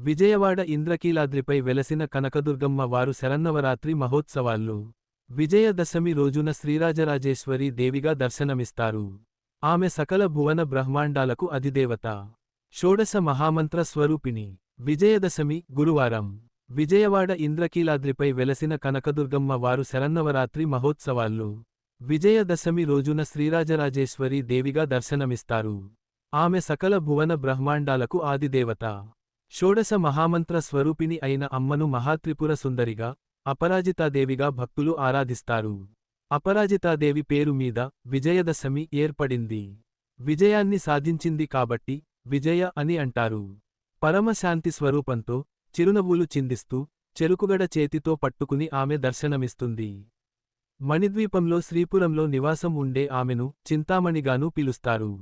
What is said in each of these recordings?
విజయవాడ ఇంద్రకీలాద్రిపై వెలసిన కనకదుర్గమ్మ వారు శరన్నవరాత్రి మహోత్సవాల్లో విజయదశమి రోజున శ్రీరాజరాజేశ్వరీ దేవిగా దర్శనమిస్తారు. ఆమె సకల భువన బ్రహ్మాండాలకు అధిదేవత. షోడశ మహామంత్ర స్వరూపిణి. విజయదశమి గురువారం విజయవాడ ఇంద్రకీలాద్రిపై వెలసిన కనకదుర్గమ్మ వారు శరన్నవరాత్రి మహోత్సవాల్లో విజయదశమి రోజున శ్రీరాజరాజేశ్వరీ దేవిగా దర్శనమిస్తారు. ఆమె సకల భువన బ్రహ్మాండాలకు ఆదిదేవత. షోడశ మహామంత్ర స్వరూపిణి అయిన అమ్మను మహాత్రిపుర సుందరిగా, అపరాజితాదేవిగా భక్తులు ఆరాధిస్తారు. అపరాజితాదేవి పేరు మీద విజయదశమి ఏర్పడింది. విజయాన్ని సాధించింది కాబట్టి విజయ అని అంటారు. పరమశాంతి స్వరూపంతో చిరునవ్వులు చిందిస్తూ చెరుకుగడ చేతితో పట్టుకుని ఆమె దర్శనమిస్తుంది. మణిద్వీపంలో శ్రీపురంలో నివాసం ఉండే ఆమెను చింతామణిగానూ పిలుస్తారు.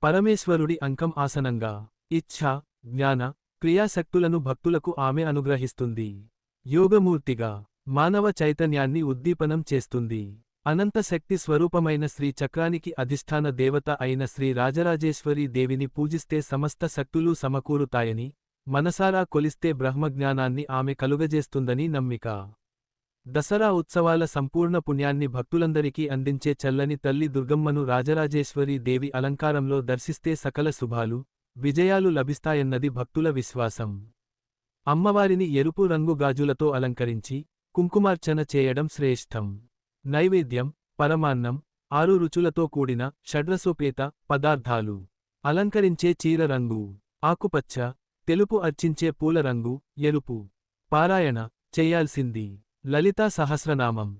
పరమేశ్వరుడి అంకం ఆసనంగా ఇచ్ఛ, జ్ఞాన, క్రియాశక్తులను భక్తులకు ఆమె అనుగ్రహిస్తుంది. యోగమూర్తిగా మానవ చైతన్యాన్ని ఉద్దీపనం చేస్తుంది. అనంత శక్తి స్వరూపమైన శ్రీ చక్రానికి అధిష్టాన దేవత అయిన శ్రీ రాజరాజేశ్వరీ దేవిని పూజిస్తే సమస్త శక్తులూ సమకూరుతాయని, మనసారా కొలిస్తే బ్రహ్మజ్ఞానాన్ని ఆమె కలుగజేస్తుందని నమ్మిక. దసరా ఉత్సవాల సంపూర్ణ పుణ్యాన్ని భక్తులందరికీ అందించే చల్లని తల్లి దుర్గమ్మను రాజరాజేశ్వరీ దేవి అలంకారంలో దర్శిస్తే సకల శుభాలు, విజయాలు లభిస్తాయన్నది భక్తుల విశ్వాసం. అమ్మవారిని ఎరుపు రంగు గాజులతో అలంకరించి కుంకుమార్చన చేయడం శ్రేష్టం. నైవేద్యం, పరమాన్నం, 6 రుచులతో కూడిన షడ్రసోపేత పదార్థాలు, అలంకరించే చీర రంగు ఆకుపచ్చ, తెలుపు, అర్చించే పూల రంగు ఎరుపు. పారాయణ చెయ్యాల్సింది లలితా సహస్రనామం.